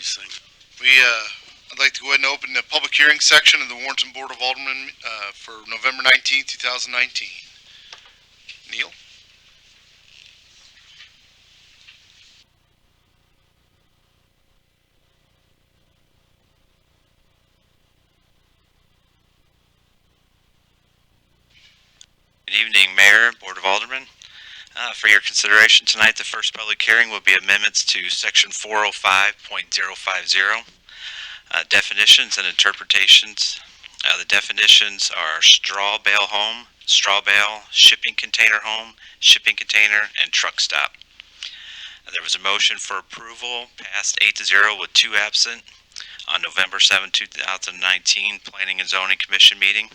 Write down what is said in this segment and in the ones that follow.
these things. I'd like to go ahead and open the public hearing section of the Warrenton Board of Aldermen for November 19th, 2019. Neil? Good evening, Mayor, Board of Aldermen. For your consideration tonight, the first public hearing will be amendments to Section 405.050, definitions and interpretations. The definitions are straw bale home, straw bale, shipping container home, shipping container, and truck stop. There was a motion for approval, passed 8-0 with 2 absent on November 7, 2019 Planning and Zoning Commission meeting.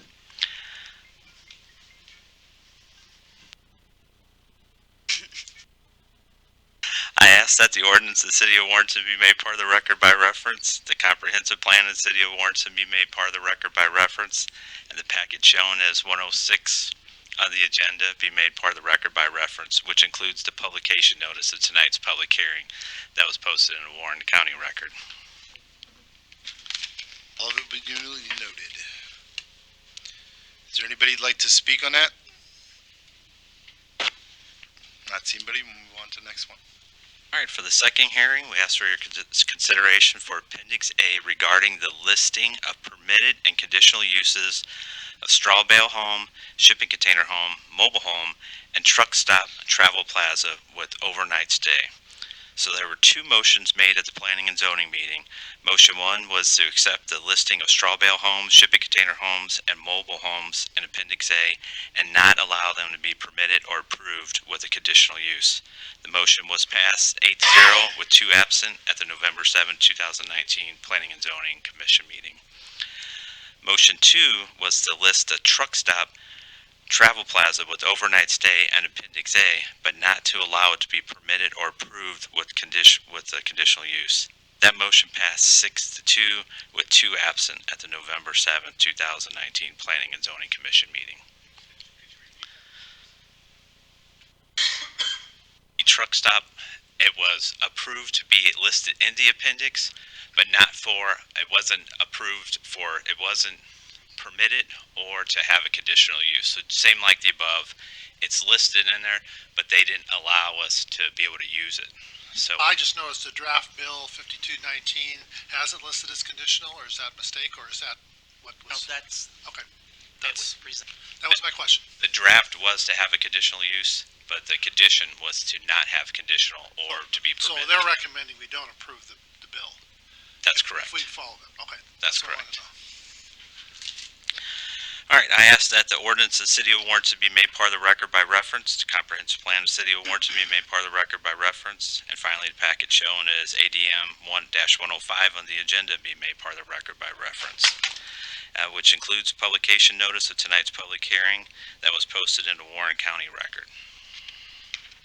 I ask that the ordinance of the City of Warrenton be made part of the record by reference, the comprehensive plan of the City of Warrenton be made part of the record by reference, and the package shown as 106 on the agenda be made part of the record by reference, which includes the publication notice of tonight's public hearing that was posted in the Warren County Record. All of it be duly noted. Is there anybody who'd like to speak on that? Not seeing anybody. We'll move on to the next one. All right, for the second hearing, we ask for your consideration for Appendix A regarding the listing of permitted and conditional uses of straw bale home, shipping container home, mobile home, and truck stop travel plaza with overnight stay. So there were 2 motions made at the Planning and Zoning meeting. Motion 1 was to accept the listing of straw bale homes, shipping container homes, and mobile homes in Appendix A and not allow them to be permitted or approved with a conditional use. The motion was passed 8-0 with 2 absent at the November 7, 2019 Planning and Zoning Commission meeting. Motion 2 was to list a truck stop travel plaza with overnight stay and Appendix A, but not to allow it to be permitted or approved with a conditional use. That motion passed 6-2 with 2 absent at the November 7, 2019 Planning and Zoning Commission meeting. The truck stop, it was approved to be listed in the appendix, but it wasn't approved for, it wasn't permitted or to have a conditional use. So same like the above, it's listed in there, but they didn't allow us to be able to use it. So I just noticed the draft bill 5219 has it listed as conditional, or is that a mistake, or is that what No, was? that's, Okay, that was presented. that was my question. the draft was to have a conditional use, but the condition was to not have conditional or to be So permitted. they're recommending we don't approve the bill. That's If correct. we follow them, okay. That's what I wanted correct. to know. All right, I ask that the ordinance of the City of Warrenton be made part of the record by reference, the comprehensive plan of the City of Warrenton be made part of the record by reference, and finally the package shown as ADM 1-105 on the agenda be made part of the record by reference, which includes publication notice of tonight's public hearing that was posted in the Warren County Record.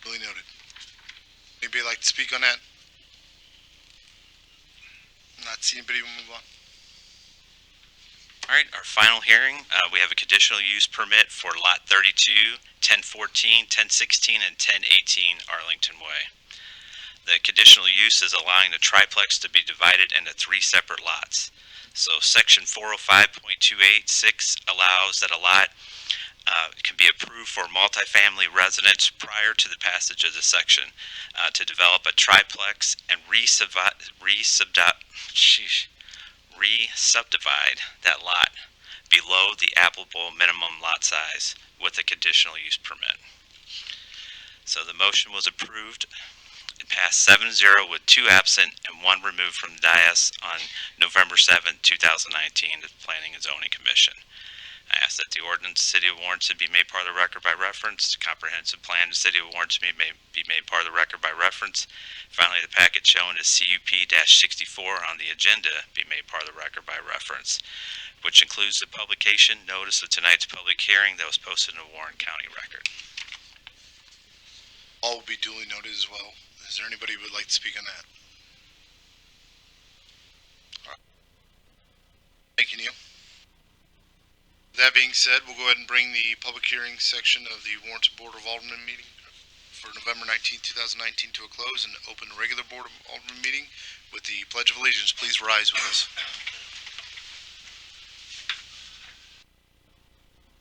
Duly noted. Anybody like to speak on that? Not seeing anybody. We'll move on. All right, our final hearing, we have a conditional use permit for Lot 32, 1014, 1016, and 1018 Arlington Way. The conditional use is allowing the triplex to be divided into 3 separate lots. So Section 405.286 allows that a lot can be approved for multifamily residents prior to the passage of the section to develop a triplex and re-subdivide that lot below the applicable minimum lot size with a conditional use permit. So the motion was approved. It passed 7-0 with 2 absent and 1 removed from the dais on November 7, 2019 at the Planning and Zoning Commission. I ask that the ordinance of the City of Warrenton be made part of the record by reference, the comprehensive plan of the City of Warrenton be made part of the record by reference. Finally, the packet shown as CUP-64 on the agenda be made part of the record by reference, which includes the publication notice of tonight's public hearing that was posted in the Warren County Record. All will be duly noted as well. Is there anybody who would like to speak on that? All right. Thank you, Neil. That being said, we'll go ahead and bring the public hearing section of the Warrenton Board of Aldermen meeting for November 19th, 2019 to a close and open the regular Board of Alderman meeting with the Pledge of Allegiance. Please rise with us.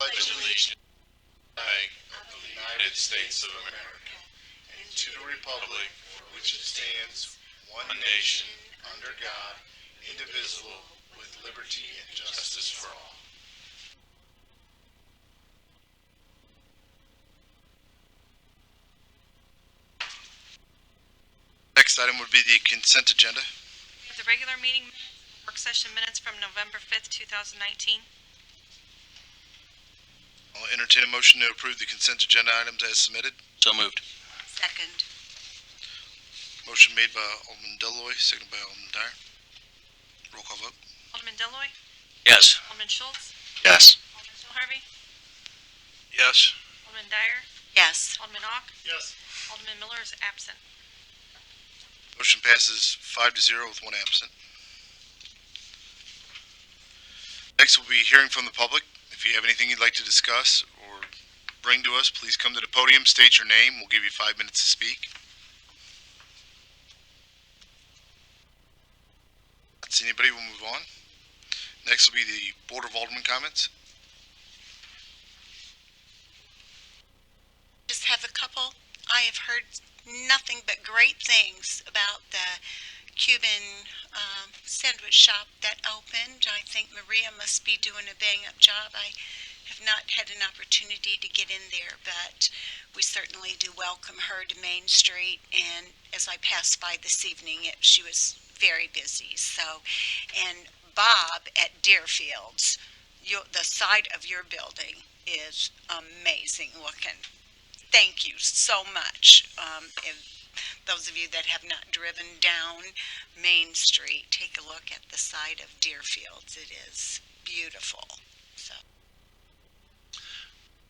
Pledge allegiance to the flag of the United States of America and to the republic for which it stands, one nation, under God, indivisible, with liberty and justice for all. Next item would be the consent agenda. We have the regular meeting work session minutes from November 5th, 2019. I'll entertain a motion to approve the consent agenda items as submitted. So moved. Second. Motion made by Alderman Deloy, seconded by Alderman Dyer. Roll call vote. Alderman Deloy, Yes. Alderman Schultz, Yes. Alderman Shell Harvey, Yes. Alderman Dyer, Yes. Alderman Ock, Yes. Alderman Miller is absent. Motion passes 5-0 with one absent. Next will be hearing from the public. If you have anything you'd like to discuss or bring to us, please come to the podium, state your name. We'll give you 5 minutes to speak. Not seeing anybody, we'll move on. Next will be the Board of Alderman comments. Just have a couple. I have heard nothing but great things about the Cuban sandwich shop that opened. I think Maria must be doing a bang-up job. I have not had an opportunity to get in there, but we certainly do welcome her to Main Street. And as I passed by this evening, she was very busy. So, and Bob at Deerfields, the side of your building is amazing looking. Thank you so much. If those of you that have not driven down Main Street, take a look at the side of Deerfields. It is beautiful. So.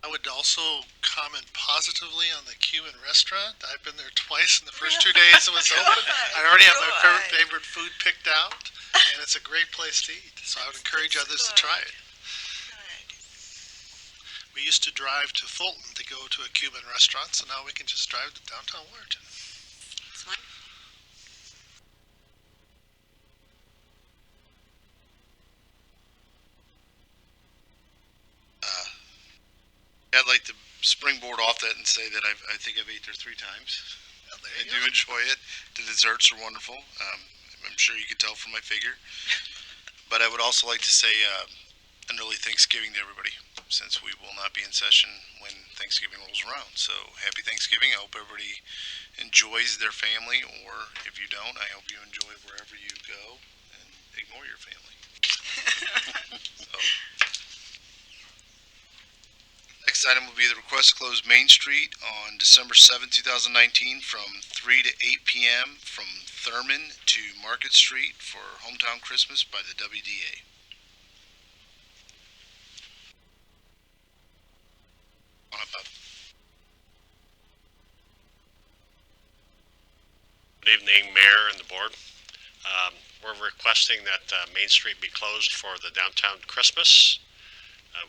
I would also comment positively on the Cuban restaurant. I've been there twice in the first 2 days it was open. I already have my favorite food picked out, and it's a great place to eat. So I would encourage others to try it. We used to drive to Fulton to go to a Cuban restaurant, so now we can just drive to downtown Warrenton. That's wonderful. I'd like to springboard off that and say that I think I've ate there 3 times. Well, there I you do go. enjoy it. The desserts are wonderful. I'm sure you could tell from my figure. But I would also like to say an early Thanksgiving to everybody, since we will not be in session when Thanksgiving rolls around. So happy Thanksgiving. I hope everybody enjoys their family, or if you don't, I hope you enjoy wherever you go and ignore your family. So. Next item will be the request to close Main Street on December 7, 2019 from 3 to 8 p.m. from Thurman to Market Street for Hometown Christmas by the WDA. On up, Bob. Good evening, Mayor and the Board. We're requesting that Main Street be closed for the downtown Christmas.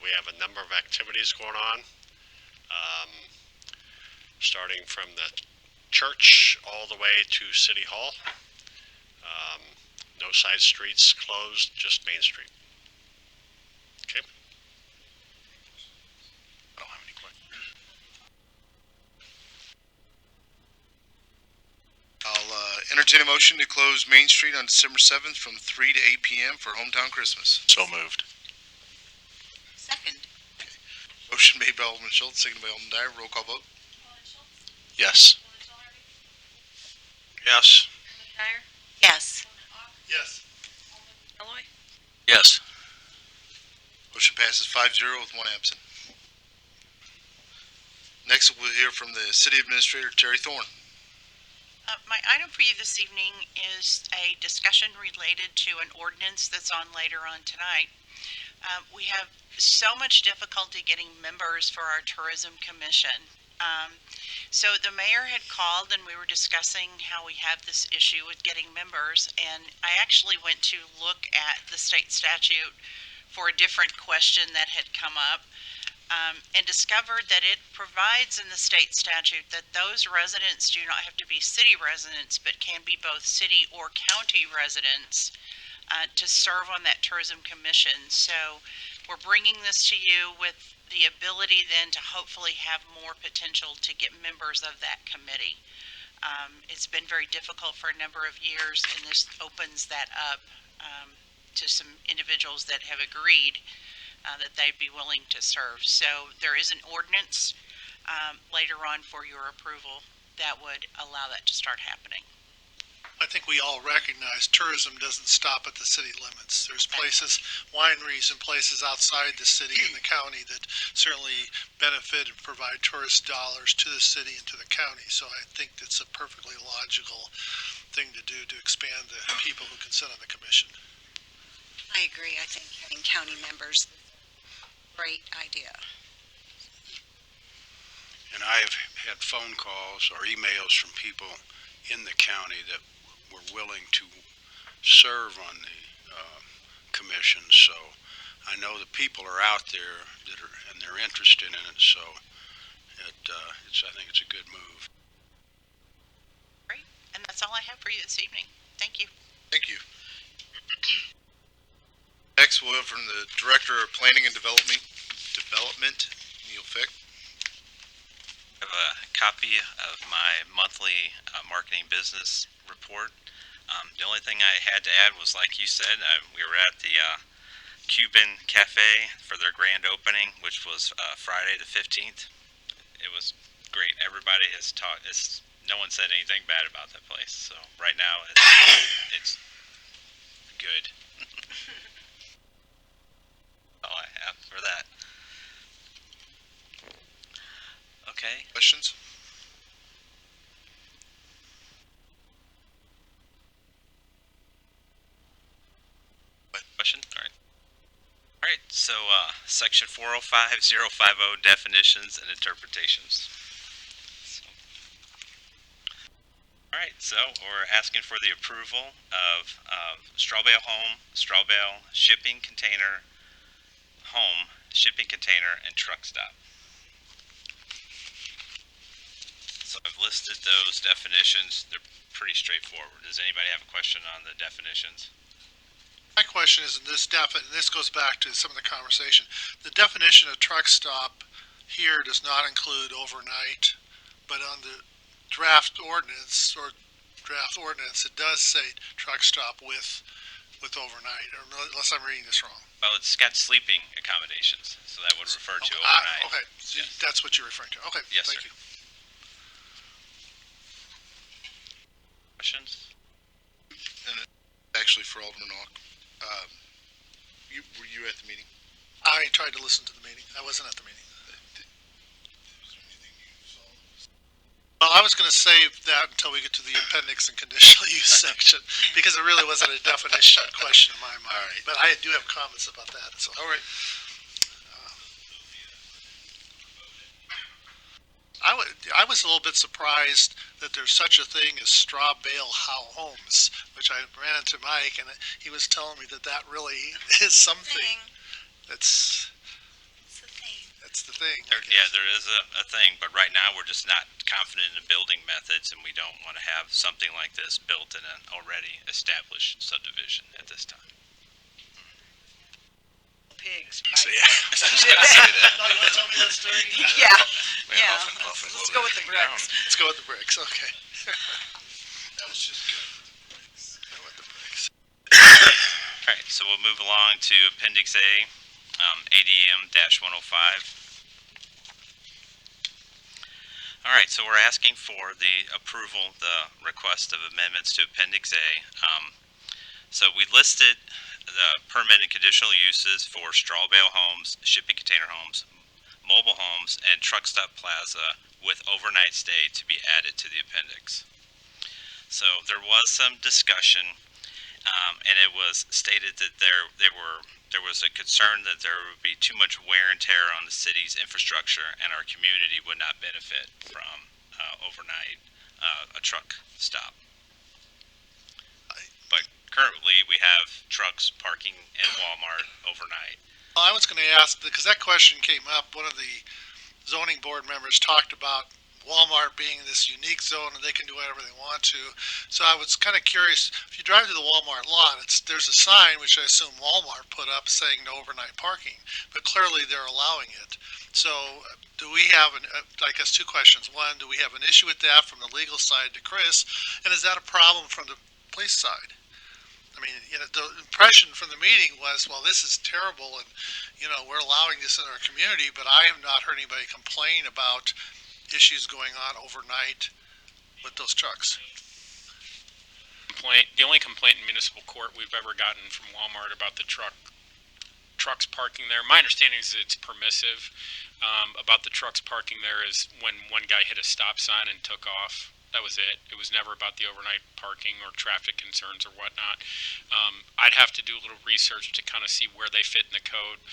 We have a number of activities going on, starting from the church all the way to City Hall. No side streets closed, just Main Street. Okay. I don't have any questions. I'll entertain a motion to close Main Street on December 7th from 3 to 8 p.m. for Hometown Christmas. So moved. Second. Motion made by Alderman Schultz, seconded by Alderman Dyer. Roll call vote. Yes. Yes. Dyer, Yes. Yes. Deloy, Yes. Motion passes 5-0 with one absent. Next, we'll hear from the City Administrator, Terry Thorne. My item for you this evening is a discussion related to an ordinance that's on later on tonight. We have so much difficulty getting members for our tourism commission. So the mayor had called and we were discussing how we have this issue with getting members, and I actually went to look at the state statute for a different question that had come up. and discovered that it provides in the state statute that those residents do not have to be city residents, but can be both city or county residents to serve on that tourism commission. So we're bringing this to you with the ability then to hopefully have more potential to get members of that committee. It's been very difficult for a number of years, and this opens that up to some individuals that have agreed that they'd be willing to serve. So there is an ordinance later on for your approval that would allow that to start happening. I think we all recognize tourism doesn't stop at the city limits. There's places, wineries and places outside the city and the county that certainly benefit and provide tourist dollars to the city and to the county. So I think it's a perfectly logical thing to do to expand the people who can sit on the commission. I agree. I think having county members, great idea. And I have had phone calls or emails from people in the county that were willing to serve on the commission. So I know the people are out there that are, and they're interested in it. So I think it's a good move. Great. And that's all I have for you this evening. Thank you. Thank you. Next, we'll have from the Director of Planning and Development, Neil Fick. I have a copy of my monthly marketing business report. The only thing I had to add was, like you said, we were at the Cuban Cafe for their grand opening, which was Friday the 15th. It was great. Everybody has talked. No one said anything bad about that place. So right now, it's good. All I have for that. Okay. Questions? Question? All right. All right, so section 405050 definitions and interpretations. All right, so we're asking for the approval of straw bale home, straw bale shipping container, home, shipping container, and truck stop. So I've listed those definitions. They're pretty straightforward. Does anybody have a question on the definitions? My question is, in this and this goes back to some of the conversation, the definition of truck stop here does not include overnight, but on the draft ordinance, it does say truck stop with overnight, or unless I'm reading this wrong. Well, it's got sleeping accommodations, so that would refer to Okay, overnight. okay, so Yes. that's what you're referring to. Okay, Yes, thank sir. you. Questions? Actually, for Alderman Ock, were you at the meeting? I tried to listen to the meeting. I wasn't at the meeting. Well, I was going to save that until we get to the appendix and conditional use section, because it really wasn't a definition question in my mind. All right. But I do have comments about that. So. All right. I was a little bit surprised that there's such a thing as straw bale homes, which I ran into Mike, and he was telling me that really is something. It's a thing. That's the thing. There is a thing, but right now we're just not confident in the building methods, and we don't want to have something like this built in an already established subdivision at this time. Pigs. So, Right? yeah. I was gonna say that. No, you want to tell me that story? Yeah, Man, yeah. often Let's slow go with the everything down. bricks. Let's go with the bricks. Okay. That was just good. Go with the bricks. All right, so we'll move along to Appendix A, ADM-105. All right, so we're asking for the approval, the request of amendments to Appendix A. So we listed the permitted conditional uses for straw bale homes, shipping container homes, mobile homes, and truck stop plaza with overnight stay to be added to the appendix. So there was some discussion, and it was stated that there was a concern that there would be too much wear and tear on the city's infrastructure, and our community would not benefit from overnight a truck stop. But currently, we have trucks parking in Walmart overnight, Well, I was going to ask, because that question came up, one of the zoning board members talked about Walmart being this unique zone and they can do whatever they want to. So I was kind of curious, if you drive to the Walmart lot, there's a sign, which I assume Walmart put up, saying no overnight parking, but clearly they're allowing it. So do we have I guess two questions. One, do we have an issue with that from the legal side to Chris? And is that a problem from the police side? I mean, the impression from the meeting was, well, this is terrible, and we're allowing this in our community, but I have not heard anybody complain about issues going on overnight with those trucks. The only complaint in municipal court we've ever gotten from Walmart about the trucks parking there. My understanding is it's permissive. About the trucks parking there is when one guy hit a stop sign and took off. That was it. It was never about the overnight parking or traffic concerns or whatnot. I'd have to do a little research to kind of see where they fit in the code.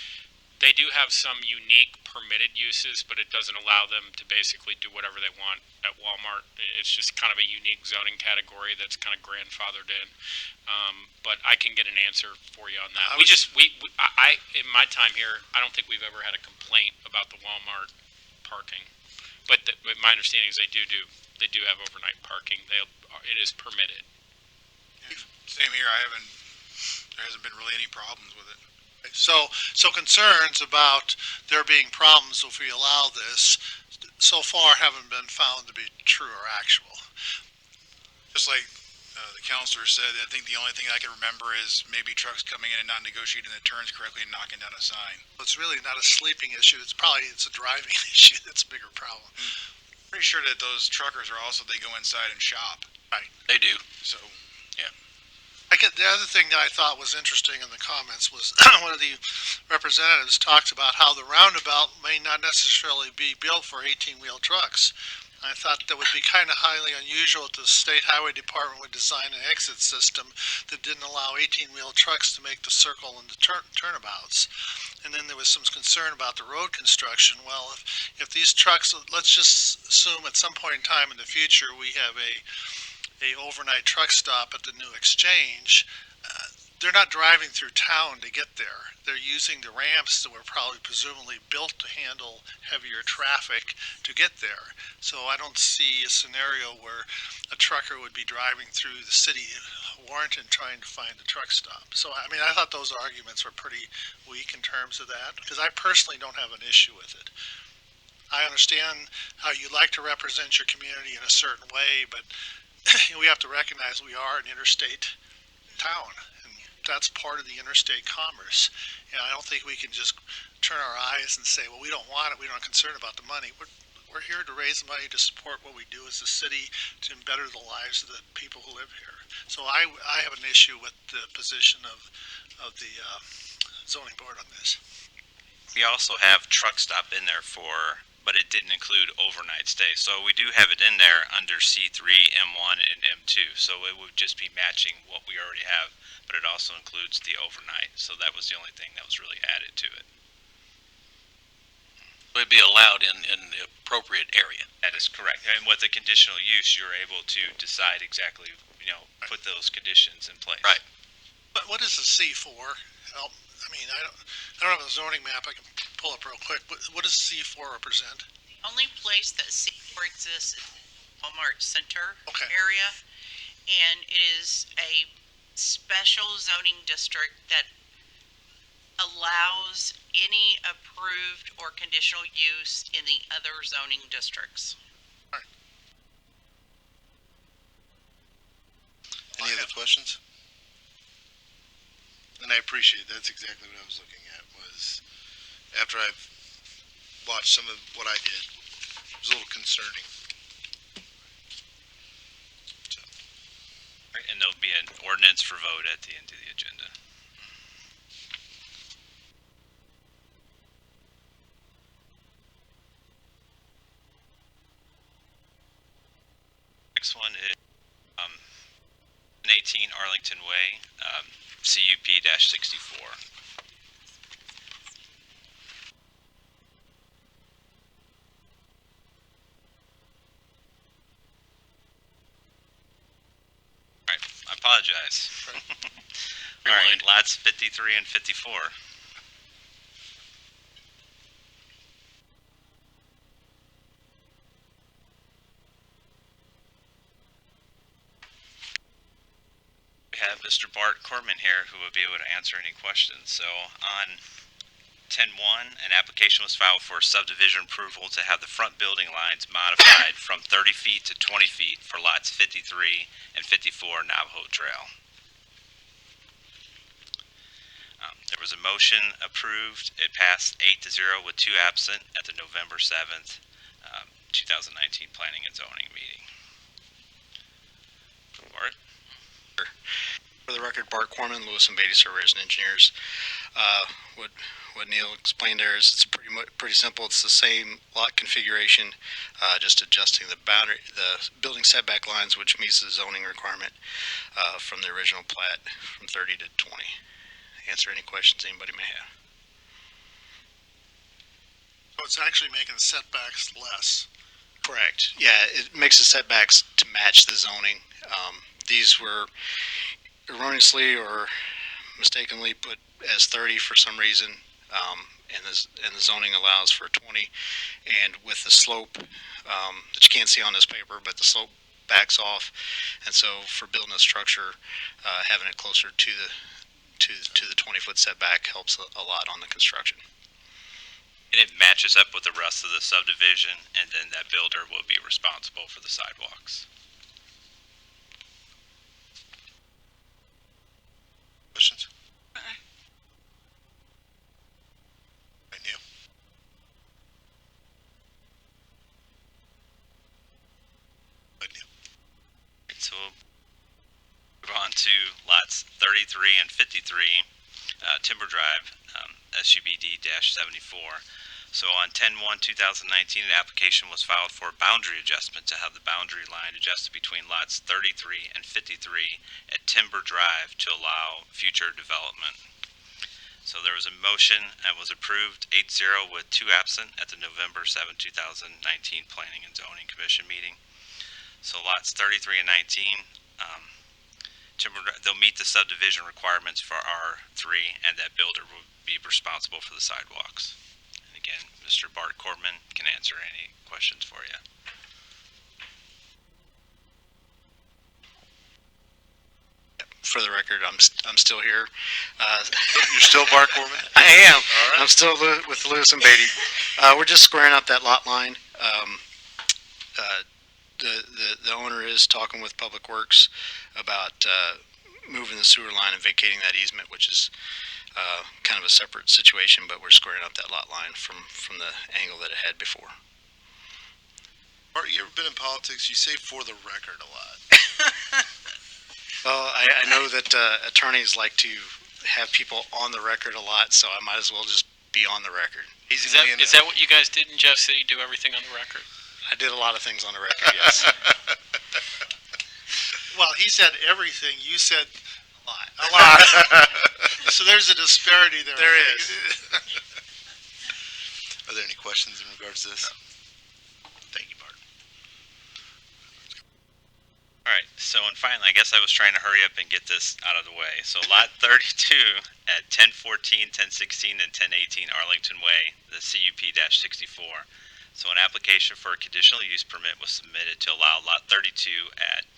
They do have some unique permitted uses, but it doesn't allow them to basically do whatever they want at Walmart. It's just kind of a unique zoning category that's kind of grandfathered in. But I can get an answer for you on that. In my time here, I don't think we've ever had a complaint about the Walmart parking. But my understanding is they do have overnight parking. It is permitted. Same here. There hasn't been really any problems with it. So concerns about there being problems if we allow this so far haven't been found to be true or actual. Just like the counselor said, I think the only thing I can remember is maybe trucks coming in and not negotiating the turns correctly and knocking down a sign. It's really not a sleeping issue. It's a driving issue that's a bigger problem. Pretty sure that those truckers are also, they go inside and shop. Right. They do. So, yeah. The other thing that I thought was interesting in the comments was one of the representatives talked about how the roundabout may not necessarily be built for 18-wheel trucks. I thought that would be kind of highly unusual if the state highway department would design an exit system that didn't allow 18-wheel trucks to make the circle and the turnabouts. And then there was some concern about the road construction. Well, if these trucks, let's just assume at some point in time in the future we have a overnight truck stop at the new exchange, they're not driving through town to get there. They're using the ramps that were probably presumably built to handle heavier traffic to get there. So I don't see a scenario where a trucker would be driving through the city of Warrenton trying to find the truck stop. So I mean, I thought those arguments were pretty weak in terms of that, because I personally don't have an issue with it. I understand how you like to represent your community in a certain way, but we have to recognize we are an interstate town, and that's part of the interstate commerce. And I don't think we can just turn our eyes and say, well, we don't want it, we're not concerned about the money. We're here to raise money to support what we do as a city to better the lives of the people who live here. So I have an issue with the position of the zoning board on this. We also have truck stop in there but it didn't include overnight stay. So we do have it in there under C3, M1, and M2. So it would just be matching what we already have, but it also includes the overnight. So that was the only thing that was really added to it. Would be allowed in the appropriate area. That is correct. And with the conditional use, you're able to decide exactly, put those conditions in place. Right. But what is the C4? I mean, I don't have a zoning map I can pull up real quick. What does C4 represent? The only place that C4 exists is Walmart Center Okay. area, and it is a special zoning district that allows any approved or conditional use in the other zoning districts. Any other questions? And I appreciate it. That's exactly what I was looking at, was after I've watched some of what I did, it was a little concerning. So. And there'll be an ordinance for vote at the end of the agenda. Next one is 18 Arlington Way, CUP-64. Alright, I apologize. Alright, lots 53 and 54. Mr. Bart Corman here, who will be able to answer any questions. So on 10-1, an application was filed for subdivision approval to have the front building lines modified from 30 feet to 20 feet for lots 53 and 54 Navajo Trail. There was a motion approved. It passed 8-0 with 2 absent at the November 7th, 2019 Planning and Zoning meeting. Bart? For the record, Bart Corman, Lewis and Beatty Surveyors and Engineers. What Neil explained there is it's pretty simple. It's the same lot configuration, just adjusting the boundary, the building setback lines, which meets the zoning requirement from the original plat from 30 to 20. Answer any questions anybody may have. So it's actually making the setbacks less. Correct. Yeah, it makes the setbacks to match the zoning. These were erroneously or mistakenly put as 30 for some reason, and the zoning allows for 20. And with the slope that you can't see on this paper, but the slope backs off, and so for building a structure, having it closer to the 20-foot setback helps a lot on the construction. And it matches up with the rest of the subdivision, and then that builder will be responsible for the sidewalks. Questions? Right, Neil. Right, Neil. So we'll move on to lots 33 and 53, Timber Drive, SUBD-74. So on 10-1-2019, an application was filed for a boundary adjustment to have the boundary line adjusted between lots 33 and 53 at Timber Drive to allow future development. So there was a motion and was approved 8-0 with 2 absent at the November 7, 2019 Planning and Zoning Commission meeting. So lots 33 and 19, they'll meet the subdivision requirements for R3, and that builder will be responsible for the sidewalks. And again, Mr. Bart Corman can answer any questions for you. For the record, I'm still here. You're still Bart Corman? I am. All right. I'm still with Lewis and Beatty. We're just squaring up that lot line. The owner is talking with Public Works about moving the sewer line and vacating that easement, which is kind of a separate situation, but we're squaring up that lot line from the angle that it had before. Bart, you ever been in politics? You say "for the record" a lot. Well, I know that attorneys like to have people on the record a lot, so I might as well just be on the record. Is that what you guys did in Jeff City? Do everything on the record? I did a lot of things on the record, yes. Well, he said everything. You said a lot. A lot. So there's a disparity there. There is. Are there any questions in regards to this? Thank you, Bart. All right, so and finally, I guess I was trying to hurry up and get this out of the way. So lot 32 at 1014, 1016, and 1018 Arlington Way, the CUP-64. So an application for a conditional use permit was submitted to allow lot 32 at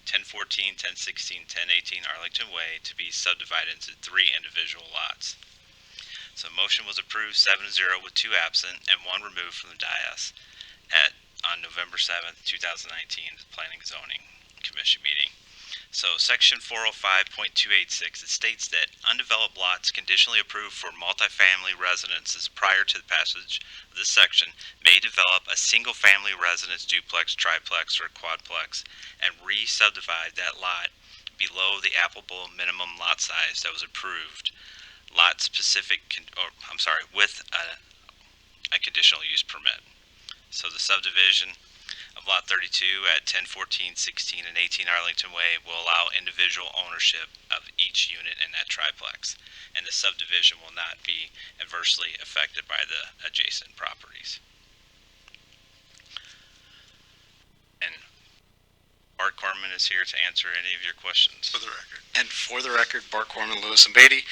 1014, 1016, 1018 Arlington Way to be subdivided into 3 individual lots. So motion was approved 7-0 with 2 absent and 1 removed from the dais on November 7th, 2019, the Planning and Zoning Commission meeting. So section 405.286, it states that undeveloped lots conditionally approved for multifamily residences prior to the passage of this section may develop a single-family residence duplex, triplex, or quadplex and re-subdivide that lot below the applicable minimum lot size that was approved with a conditional use permit. So the subdivision of lot 32 at 1014, 16, and 18 Arlington Way will allow individual ownership of each unit in that triplex, and the subdivision will not be adversely affected by the adjacent properties. And Bart Corman is here to answer any of your questions. For the record. And for the record, Bart Corman, Lewis and Beatty,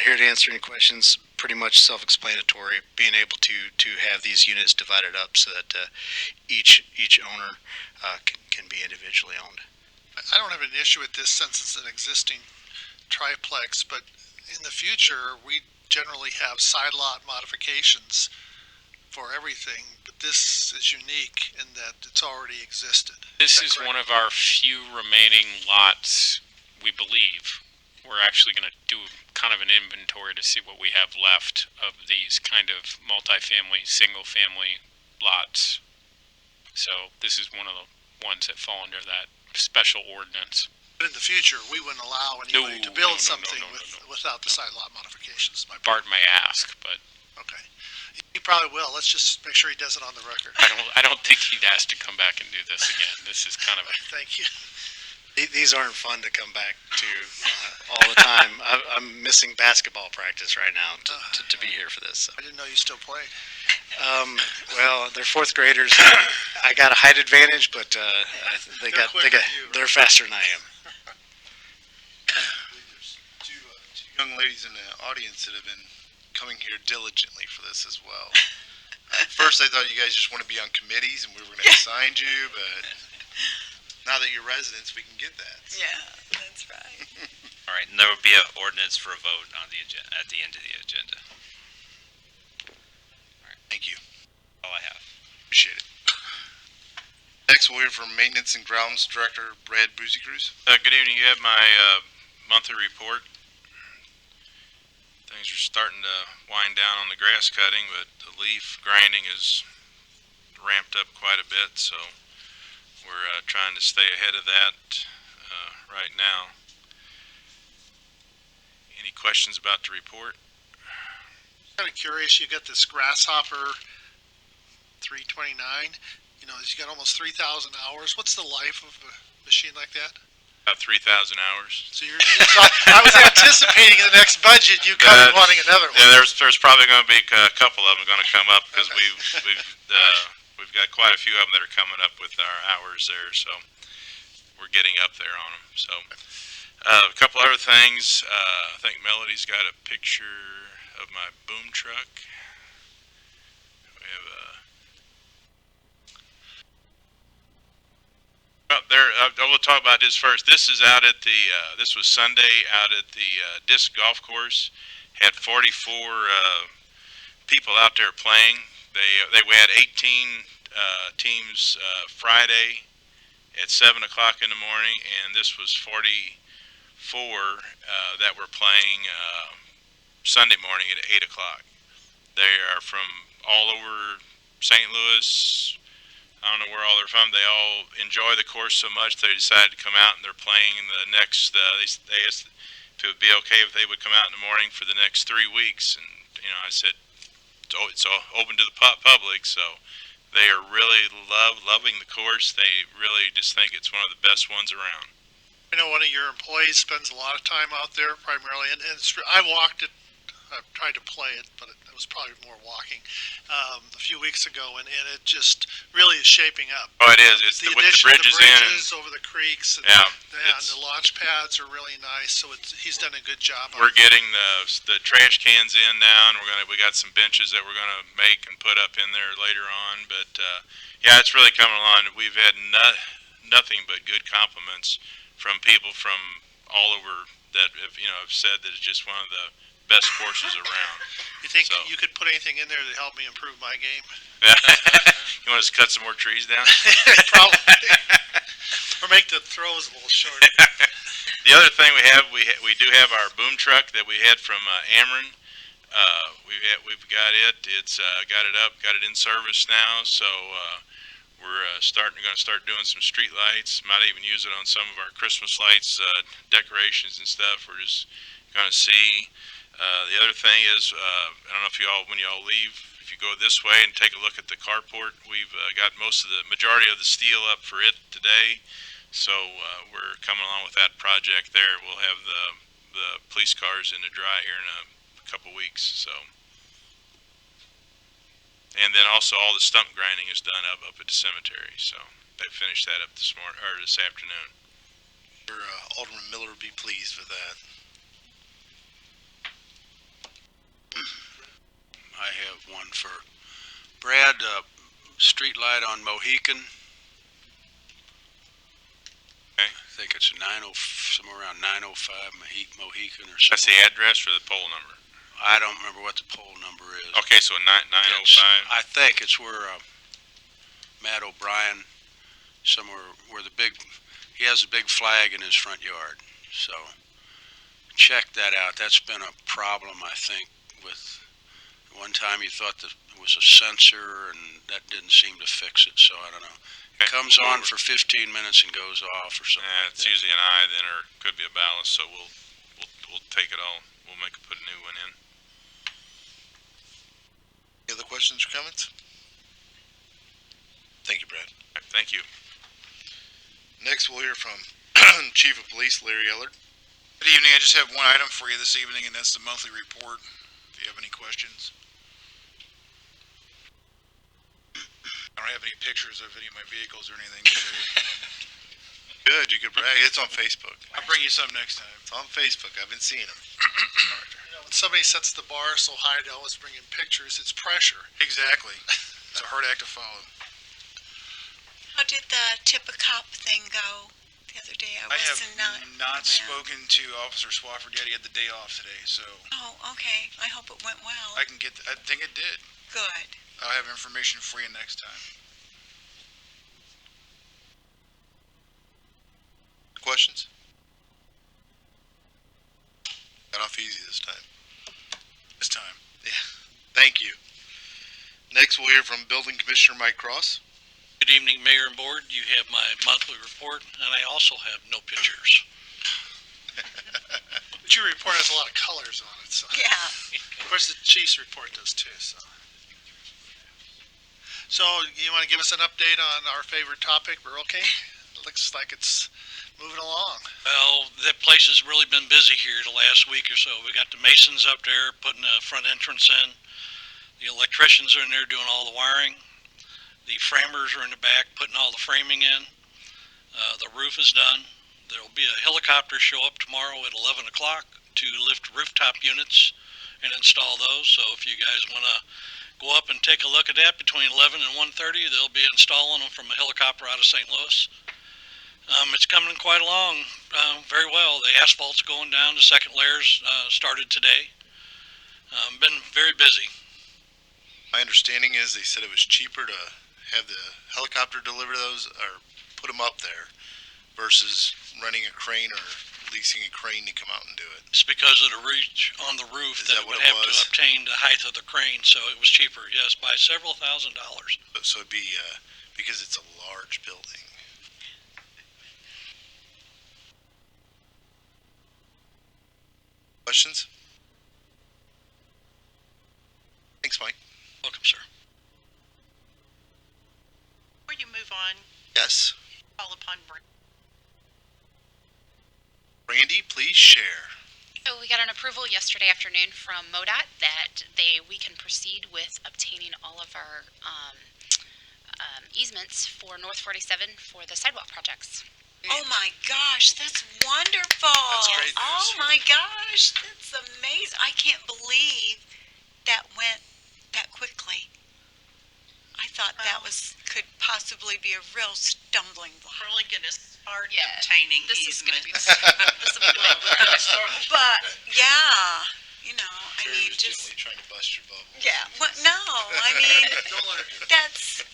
here to answer any questions. Pretty much self-explanatory. Being able to have these units divided up so that each owner can be individually owned. I don't have an issue with this since it's an existing triplex, but in the future, we generally have side lot modifications for everything, but this is unique in that it's already existed. This that is correct? one of our few remaining lots, we believe. We're actually going to do kind of an inventory to see what we have left of these kind of multifamily, single-family lots. So this is one of the ones that fall under that special ordinance. But in the future, we wouldn't allow anybody to build something without the side lot modifications. Bart may ask, but Okay. He probably will. Let's just make sure he does it on the record. I don't think he'd ask to come back and do this again. This is kind of a Thank you. These aren't fun to come back to all the time. I'm missing basketball practice right now to be here for this. So. I didn't know you still played. Well, they're fourth graders. I got a height advantage, but they're faster than I am. There's two young ladies in the audience that have been coming here diligently for this as well. First, I thought you guys just want to be on committees and we were going to assign you, but now that you're residents, we can get that. Yeah, that's right. All right, and there will be an ordinance for a vote on the agenda, at the end of the agenda. Thank you. All I have. Appreciate it. Next, we'll hear from Maintenance and Grounds Director Brad Boozy-Cruz. Good evening. You have my monthly report. Things are starting to wind down on the grass cutting, but the leaf grinding is ramped up quite a bit, so we're trying to stay ahead of that right now. Any questions about the report? Kind of curious. You got this Grasshopper 329. You know, you got almost 3,000 hours. What's the life of a machine like that? About 3,000 hours. So so I was anticipating in the next budget you coming wanting another one. Yeah, there's probably going to be a couple of them going to come up because we've got quite a few of them that are coming up with our hours there, so we're getting up there on them. So a couple other things. I think Melody's got a picture of my boom truck. We have we'll talk about this first. This is out at the, this was Sunday out at the disc golf course. Had 44 people out there playing. We had 18 teams Friday at 7 o'clock in the morning, and this was 44 that were playing Sunday morning at 8 o'clock. They are from all over St. Louis. I don't know where all they're from. They all enjoy the course so much they decided to come out, and they're playing in the next. They asked if it would be okay if they would come out in the morning for the next 3 weeks, and I said it's all open to the public. So they are really loving the course. They really just think it's one of the best ones around. I know one of your employees spends a lot of time out there primarily, and I walked it. I've tried to play it, but it was probably more walking a few weeks ago, and it just really is shaping up. Oh, it is. It's the with the addition bridges of the bridges in. over the creeks, and, Yeah, and the launch pads are really nice. So he's done a good job. We're getting the trash cans in now, and we got some benches that we're gonna make and put up in there later on. But yeah, it's really coming along. We've had nothing but good compliments from people from all over that have said that it's just one of the best courses around. You think you could put anything in there to help me improve my game? You want us to cut some more trees down? Probably. Or make the throws a little shorter. The other thing we do have our boom truck that we had from Ameren. We've got it. It's got it up, got it in service now. So we're going to start doing some street lights. Might even use it on some of our Christmas lights, decorations and stuff. We're just going to see. The other thing is, I don't know if when y'all leave, if you go this way and take a look at the carport, we've got majority of the steel up for it today. So we're coming along with that project there. We'll have the police cars in the dry here in a couple weeks. So, and then also all the stump grinding is done up at the cemetery. So they finished that up this afternoon. Alderman Miller would be pleased with that. I have one for Brad, street light on Mohican. Okay. think it's somewhere around 905 Mohican or That's something. the address or the poll number? I don't remember what the poll number is. Okay, so 905. I think it's where Matt O'Brien, somewhere where he has a big flag in his front yard. So check that out. That's been a problem, I think, with one time you thought that it was a sensor and that didn't seem to fix it. So I don't know. It comes on for 15 minutes and goes off or something. Like It's that. usually an I then, or it could be a ballast. So we'll take it all. We'll put a new one in. Any other questions or comments? Thank you, Brad. All right, thank you. Next, we'll hear from Chief of Police Larry Ellard. Good evening. I just have one item for you this evening, and that's the monthly report. If you have any questions. I don't have any pictures of any of my vehicles or anything to show you. Good, you could brag. It's on Facebook. I'll bring you some next time. It's on Facebook. I've been seeing them. When somebody sets the bar so high to always bring in pictures, it's pressure. Exactly. It's a hard act to follow. How did the tip a cop thing go the other day? I have not not around. spoken to Officer Swafford yet. He had the day off today, so Oh, okay. I hope it went well. I think it did. Good. I'll have information for you next time. Questions? Got off easy this time. This time. Thank you. Next, we'll hear from Building Commissioner Mike Cross. Good evening, Mayor and Board. You have my monthly report, and I also have no pictures. But your report has a lot of colors on it, so. Yeah. Of course, the chief's report does too, so. So, you want to give us an update on our favorite topic, Rural King? It looks like it's moving along. Well, that place has really been busy here the last week or so. We got the masons up there putting a front entrance in. The electricians are in there doing all the wiring. The framers are in the back putting all the framing in. The roof is done. There will be a helicopter show up tomorrow at 11 o'clock to lift rooftop units and install those. So if you guys want to go up and take a look at that between 11 and 1:30, they'll be installing them from a helicopter out of St. Louis. It's coming quite along very well. The asphalt's going down. The second layers started today. Been very busy. My understanding is they said it was cheaper to have the helicopter deliver those or put them up there versus running a crane or leasing a crane to come out and do it. It's because of the reach on the roof Is that that it would what it have to was? obtain the height of the crane, so it was cheaper, yes, by several $1,000s. So it'd be because it's a large building. Questions? Thanks, Mike. Welcome, sir. Before you move on, Yes. call upon Brent. Randy, please share. So we got an approval yesterday afternoon from MoDOT that we can proceed with obtaining all of our easements for North 47 for the sidewalk projects. Oh my gosh, that's wonderful. That's great news. Oh my gosh, that's amazing. I can't believe that went that quickly. I thought that could possibly be a real stumbling block. Really going to start Yeah, obtaining This is going to be easements. this will be the big project. But yeah, you know, I Jerry mean, was just gently trying to bust your bubble. yeah. What? No, I mean, that's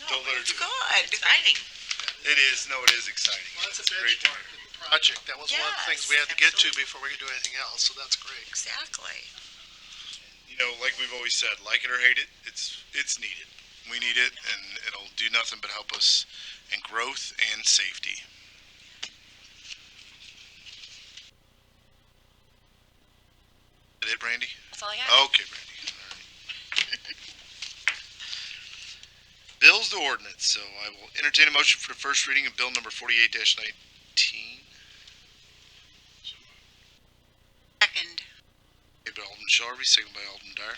Don't let her it's do it. good. Exciting. It is. No, it is exciting. Well, that's a It's great to benchmark in the project. That was one of the things we had to get to before we could do anything else, so that's great. Exactly. You know, like we've always said, like it or hate it, it's needed. We need it, and it'll do nothing but help us in growth and safety. Is that it, Brandy? That's all I got. Okay, Brandy. All right. Bills to ordinance. So I will entertain a motion for the first reading of bill number 48-19. Second. Made by Alderman Shelby, second by Alderman Dyer.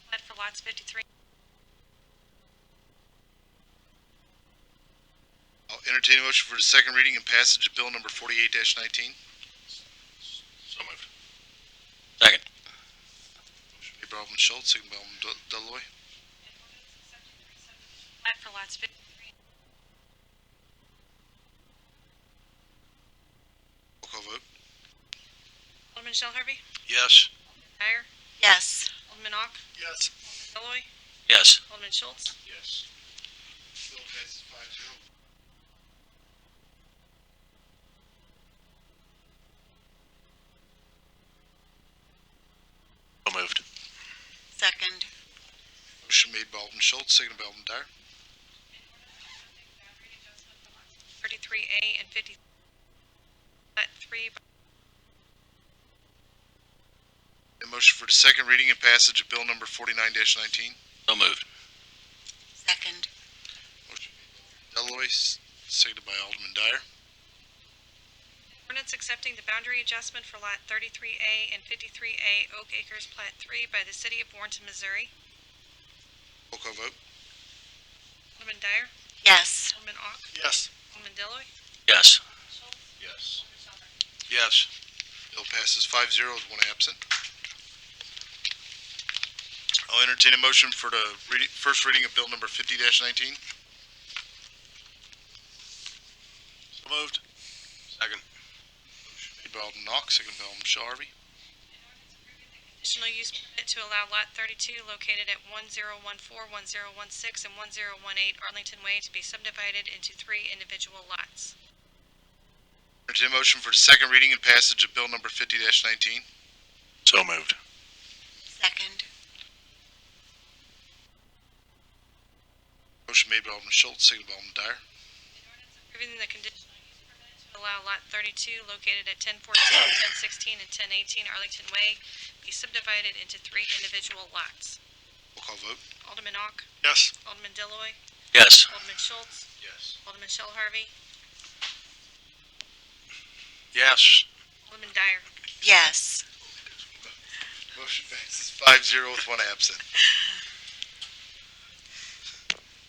Plat for lots 53. I'll entertain a motion for the second reading and passage of bill number 48-19. So moved. Second. Motion made by Alderman Schultz, second by Alderman Deloy. Plat for lots 53. Alderman Shell Harvey? Yes. Dyer? Yes. Alderman Ock? Yes. Deloy, Yes. Alderman Schultz? Yes. Bill passes 5-0. So moved. Second. Motion made by Alderman Schultz, seconded by Alderman Dyer. 33A and 50. Plat 3. A motion for the second reading and passage of bill number 49-19. So moved. Second. Motion made by Alderman Deloy, seconded by Alderman Dyer. Ordinance accepting the boundary adjustment for Lot 33A and 53A Oak Acres Plat 3 by the City of Warrenton, Missouri. Roll call vote. Alderman Dyer? Yes. Alderman Ock? Yes. Alderman Deloy, Yes. Yes. Yes. Bill passes 5-0 with one absent. I'll entertain a motion for the first reading of bill number 50-19. So moved. Second. Motion made by Alderman Ock, seconded by Alderman Shell Harvey. Conditional use permit to allow Lot 32 located at 1014, 1016, and 1018 Arlington Way to be subdivided into 3 individual lots. Entertain a motion for the second reading and passage of bill number 50-19. So moved. Second. Motion made by Alderman Schultz, seconded by Alderman Dyer. Approving the conditional use permit to allow Lot 32 located at 1014, 1016, and 1018 Arlington Way be subdivided into 3 individual lots. Roll call vote. Alderman Ock? Yes. Alderman Deloy, Yes. Alderman Schultz? Yes. Alderman Shell Harvey? Yes. Alderman Dyer? Yes. Motion passes 5-0 with one absent.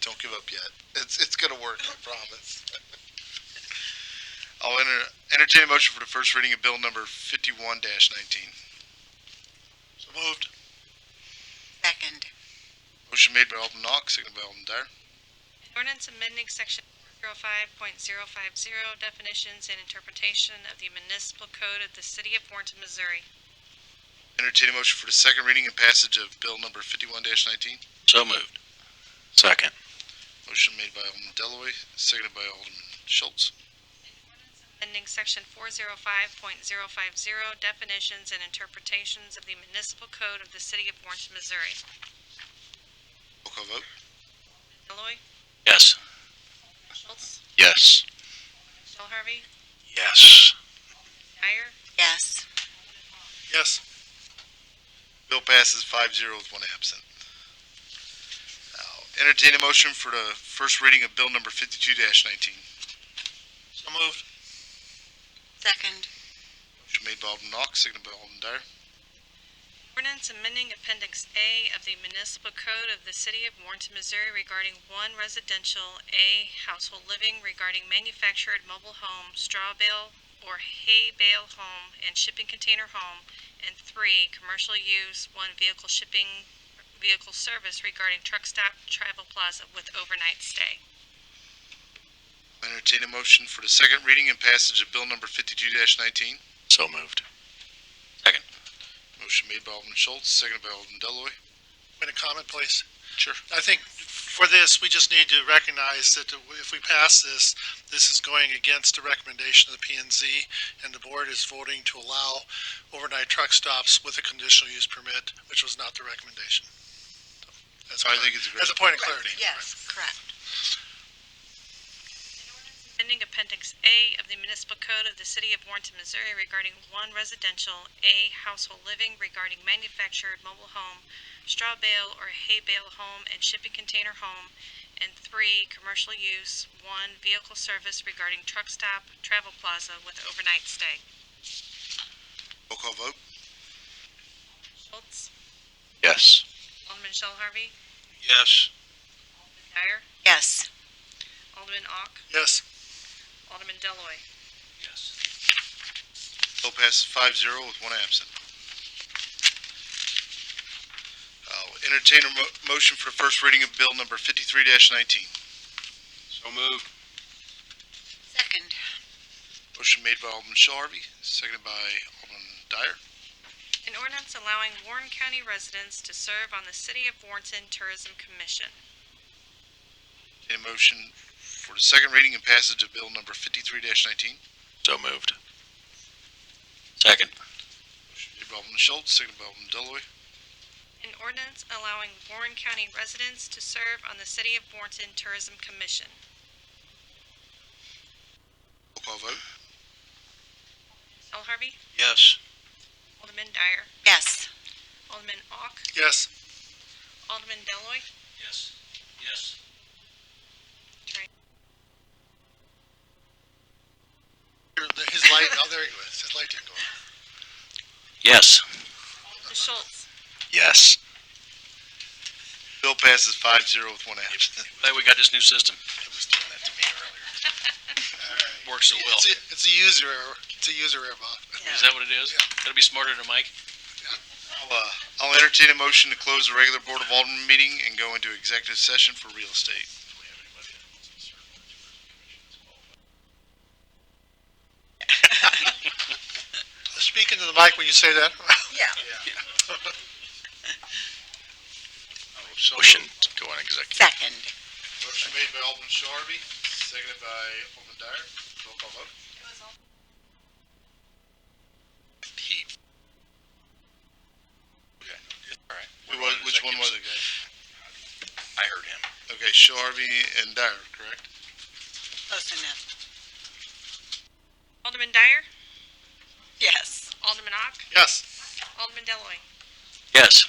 Don't give up yet. It's gonna work, I promise. I'll entertain a motion for the first reading of bill number 51-19. So moved. Second. Motion made by Alderman Ock, seconded by Alderman Dyer. Ordinance amending section 405.050 definitions and interpretation of the municipal code of the City of Warrenton, Missouri. Entertain a motion for the second reading and passage of bill number 51-19. So moved. Second. Motion made by Alderman Deloy, seconded by Alderman Schultz. Amending section 405.050 definitions and interpretations of the municipal code of the City of Warrenton, Missouri. Roll call vote. Deloy, Yes. Schultz, Yes. Shell Harvey, Yes. Dyer, Yes. Yes. Bill passes 5-0 with one absent. Now, entertain a motion for the first reading of bill number 52-19. So moved. Second. Motion made by Alderman Ock, seconded by Alderman Dyer. Ordinance amending Appendix A of the Municipal Code of the City of Warrenton, Missouri regarding 1 residential A household living regarding manufactured mobile home, straw bale or hay bale home, and shipping container home, and 3 commercial use, 1 vehicle service regarding truck stop, travel plaza with overnight stay. Entertain a motion for the second reading and passage of bill number 52-19. So moved. Second. Motion made by Alderman Schultz, seconded by Alderman Deloy. Make a comment, please. Sure. I think for this, we just need to recognize that if we pass this, this is going against the recommendation of the P&Z, and the board is voting to allow overnight truck stops with a conditional use permit, which was not the recommendation. So, I think it's a great. as a point of clarity. Yes, correct. Amending Appendix A of the Municipal Code of the City of Warrenton, Missouri regarding 1 residential A household living regarding manufactured mobile home, straw bale or hay bale home and shipping container home, and 3 commercial use, 1 vehicle service regarding truck stop, travel plaza with overnight stay. Roll call vote. Schultz, Yes. Alderman Shell Harvey, Yes. Dyer, Yes. Alderman Ock, Yes. Alderman Deloy. Yes. Bill passes 5-0 with one absent. I'll entertain a motion for the first reading of bill number 53-19. So moved. Second. Motion made by Alderman Shell Harvey, seconded by Alderman Dyer. An ordinance allowing Warren County residents to serve on the City of Warrenton Tourism Commission. A motion for the second reading and passage of bill number 53-19. So moved. Second. Motion made by Alderman Schultz, seconded by Alderman Deloy. An ordinance allowing Warren County residents to serve on the City of Warrenton Tourism Commission. Roll call vote. Al Harvey, Yes. Alderman Dyer, Yes. Alderman Ock, Yes. Alderman Deloy, Yes. Yes. His light, oh, there he goes. His light didn't go on. Yes. Alderman Schultz, Yes. Bill passes 5-0 with one absent. Glad we got this new system. It was doing that to me earlier. Works so well. It's a user error. It's a user error, Bob. Is that what it is? Yeah. Gotta be smarter than Mike. I'll entertain a motion to close the regular Board of Alderman meeting and go into executive session for real estate. Speak into the mic when you say that. Yeah. Motion to go on executive. Second. Motion made by Alderman Shelby, seconded by Alderman Dyer. Roll call vote. Which one was it, guys? I heard him. Okay, Shelby and Dyer, correct? Close enough. Alderman Dyer, Yes. Alderman Ock, Yes. Alderman Deloy, Yes.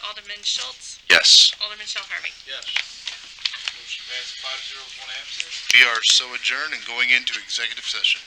Alderman Schultz, Yes. Alderman Shell Harvey. Yes. Motion passes 5-0 with one absent. We are so adjourned and going into executive session.